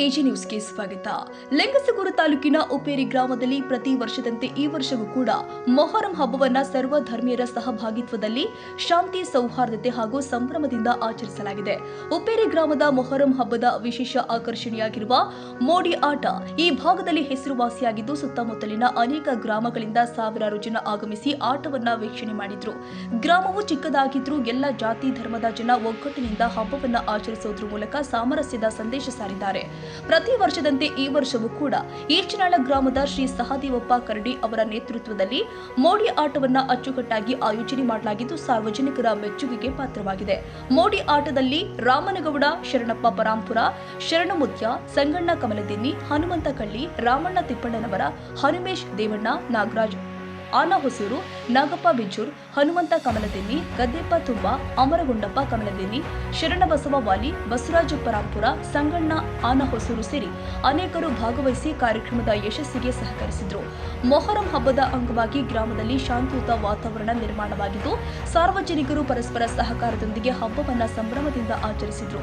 AG ನ್ಯೂಸ್ಗೆ ಸ್ವಾಗತ. ಲಿಂಗಸಗೂರು ತಾಲೂಕಿನ ಉಪೇರಿ ಗ್ರಾಮದಲ್ಲಿ ಪ್ರತಿ ವರ್ಷದಂತೆ ಈ ವರ್ಷವೂ ಕೂಡ ಮೊಹರಂ ಹಬ್ಬವನ್ನ ಸರ್ವ ಧರ್ಮೀಯರ ಸಹಭಾಗಿತ್ವದಲ್ಲಿ ಶಾಂತಿ, ಸೌಹಾರ್ದತೆ ಹಾಗೂ ಸಂಭ್ರಮದಿಂದ ಆಚರಿಸಲಾಗಿದೆ. ಉಪೇರಿ ಗ್ರಾಮದ ಮೊಹರಂ ಹಬ್ಬದ ವಿಶೇಷ ಆಕರ್ಷಣೆಯಾಗಿರುವ ಮೋಡಿ ಆಟ ಈ ಭಾಗದಲ್ಲಿ ಹೆಸರುವಾಸಿಯಾಗಿದ್ದು, ಸುತ್ತಮುತ್ತಲಿನ ಅನೇಕ ಗ್ರಾಮಗಳಿಂದ ಸಾವಿರಾರು ಜನ ಆಗಮಿಸಿ ಆಟವನ್ನ ವೀಕ್ಷಣೆ ಮಾಡಿದ್ರು. ಗ್ರಾಮವು ಚಿಕ್ಕದಾಗಿದ್ರೂ ಎಲ್ಲ ಜಾತಿ ಧರ್ಮದ ಜನ ಒಗ್ಗಟ್ಟಿನಿಂದ ಹಬ್ಬವನ್ನ ಆಚರಿಸುವುದರ ಮೂಲಕ ಸಾಮರಸ್ಯದ ಸಂದೇಶ ಸಾರಿದ್ದಾರೆ. ಪ್ರತಿ ವರ್ಷದಂತೆ ಈ ವರ್ಷವೂ ಕೂಡ ಈಚನಾಳ ಗ್ರಾಮದ ಶ್ರೀ ಸಹದೇವಪ್ಪ ಕರಡಿ ಅವರ ನೇತೃತ್ವದಲ್ಲಿ ಮೋಡಿ ಆಟವನ್ನ ಅಚ್ಚುಕಟ್ಟಾಗಿ ಆಯೋಜನೆ ಮಾಡಲಾಗಿದ್ದು, ಸಾರ್ವಜನಿಕರ ಮೆಚ್ಚುಗೆಗೆ ಪಾತ್ರವಾಗಿದೆ. ಮೋಡಿ ಆಟದಲ್ಲಿ ರಾಮನಗೌಡ, ಶರಣಪ್ಪ ಪರಾಂಪುರ, ಶರಣಮುತ್ಯ, ಸಂಗಣ್ಣ ಕಮಲದಿನ್ನಿ, ಹನುಮಂತ ಕಳ್ಳಿ, ರಾಮಣ್ಣ ತಿಪ್ಪಣ್ಣನವರ, ಹನುಮೇಶ್ ದೇವಣ್ಣ, ನಾಗರಾಜ್ ಆನಹೊಸೂರು, ನಾಗಪ್ಪ ಬಿಜ್ಜೂರ್, ಹನುಮಂತ ಕಮಲದಿನ್ನಿ, ಗದ್ದೆಪ್ಪ ತುಂಬ, ಅಮರಗುಂಡಪ್ಪ ಕಮಲದಿನ್ನಿ, ಶರಣಬಸವ ವಾಲಿ, ಬಸವರಾಜ ಪರಾಂಪುರ, ಸಂಗಣ್ಣ ಆನಹೊಸೂರು ಸೇರಿ ಅನೇಕರು ಭಾಗವಹಿಸಿ ಕಾರ್ಯಕ್ರಮದ ಯಶಸ್ಸಿಗೆ ಸಹಕರಿಸಿದರು. ಮೊಹರಂ ಹಬ್ಬದ ಅಂಗವಾಗಿ ಗ್ರಾಮದಲ್ಲಿ ಶಾಂತಿಯುತ ವಾತಾವರಣ ನಿರ್ಮಾಣವಾಗಿದ್ದು, ಸಾರ್ವಜನಿಕರು ಪರಸ್ಪರ ಸಹಕಾರದೊಂದಿಗೆ ಹಬ್ಬವನ್ನ ಸಂಭ್ರಮದಿಂದ ಆಚರಿಸಿದರು.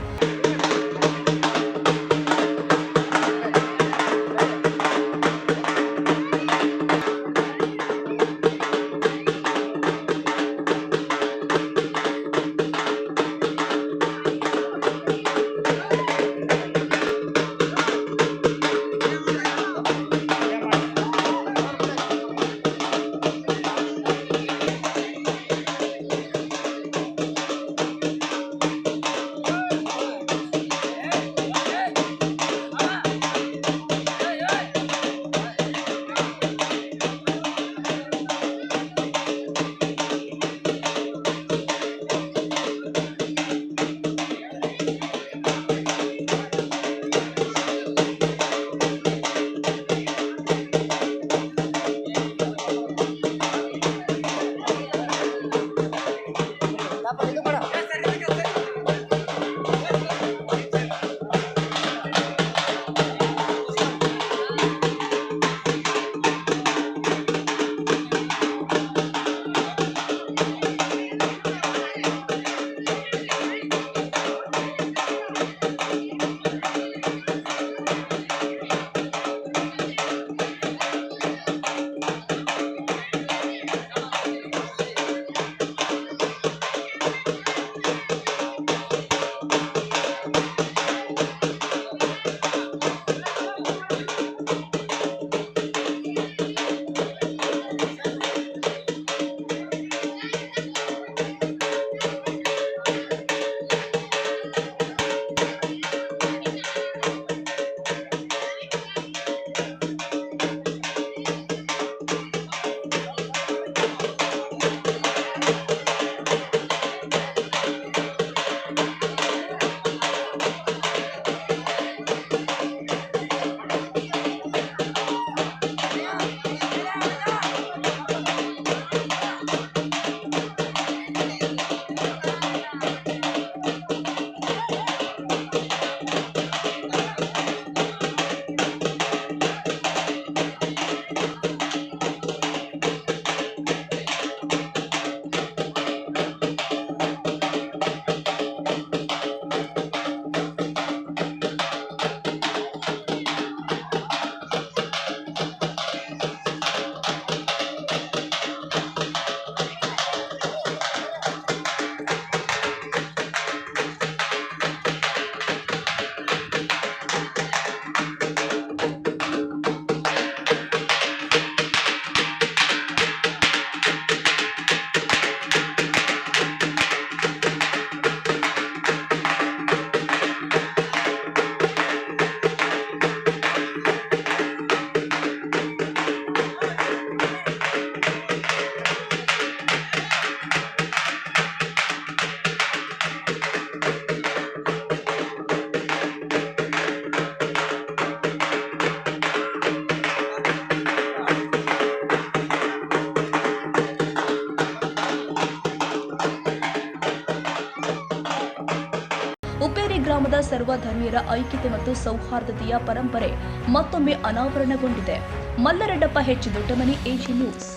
ಉಪೇರಿ ಗ್ರಾಮದ ಸರ್ವ ಧರ್ಮೀಯರ ಐಕ್ಯತೆ ಮತ್ತು ಸೌಹಾರ್ದತೆಯ ಪರಂಪರೆ ಮತ್ತೊಮ್ಮೆ ಅನಾವರಣಗೊಂಡಿದೆ. ಮಲ್ಲರೆಡ್ಡಪ್ಪ ಹೆಚ್ ದೊಡ್ಡಮನಿ, ಎಜಿ ನ್ಯೂಸ್.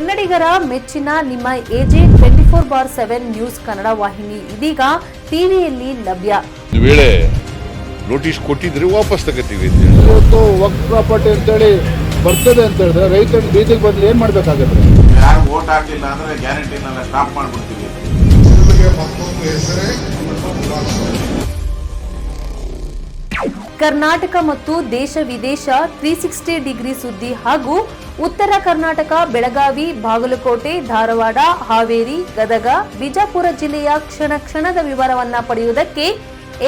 ಕನ್ನಡಿಗರ ಮೆಚ್ಚಿನ ನಿಮ್ಮ ಎಜೆ 24/7 ನ್ಯೂಸ್ ಕನ್ನಡ ವಾಹಿನಿ ಇದೀಗ ಟಿವಿಯಲ್ಲಿ ಲಭ್ಯ. ಒಂದು ವೇಳೆ ನೋಟಿಸ್ ಕೊಟ್ಟಿದ್ರೆ ವಾಪಸ್ ತಗೋತೀವಿ. ಇವತ್ತು ವಕ್ಫ್ ಪ್ರಾಪರ್ಟಿ ಅಂತೇಳಿ ಬರ್ತದೆ ಅಂತ ಹೇಳಿದ್ರೆ ರೈತರು ಬೀದಿಗೆ ಬಂದ್ರೆ ಏನ್ ಮಾಡ್ಬೇಕಾಗತ್ತೆ? ಯಾರು ವೋಟ್ ಹಾಕಲಿಲ್ಲ ಅಂದ್ರೆ ಗ್ಯಾರಂಟಿನೆಲ್ಲ ಸ್ಟಾಪ್ ಮಾಡ್ಬಿಡ್ತೀವಿ. ಕರ್ನಾಟಕ ಮತ್ತು ದೇಶ ವಿದೇಶ 360 ಡಿಗ್ರಿ ಸುದ್ದಿ ಹಾಗೂ ಉತ್ತರ ಕರ್ನಾಟಕ ಬೆಳಗಾವಿ, ಬಾಗಲಕೋಟೆ, ಧಾರವಾಡ, ಹಾವೇರಿ, ಗದಗ, ಬಿಜಾಪುರ ಜಿಲ್ಲೆಯ ಕ್ಷಣ ಕ್ಷಣದ ವಿವರವನ್ನ ಪಡೆಯುವುದಕ್ಕೆ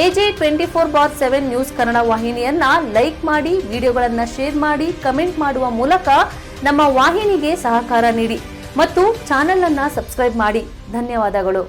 ಎಜೆ 24/7 ನ್ಯೂಸ್ ಕನ್ನಡ ವಾಹಿನಿಯನ್ನ ಲೈಕ್ ಮಾಡಿ, ವಿಡಿಯೋಗಳನ್ನ ಶೇರ್ ಮಾಡಿ, ಕಮೆಂಟ್ ಮಾಡುವ ಮೂಲಕ ನಮ್ಮ ವಾಹಿನಿಗೆ ಸಹಕಾರ ನೀಡಿ ಮತ್ತು ಚಾನೆಲ್ ಅನ್ನ ಸಬ್ಸ್ಕ್ರೈಬ್ ಮಾಡಿ. ಧನ್ಯವಾದಗಳು.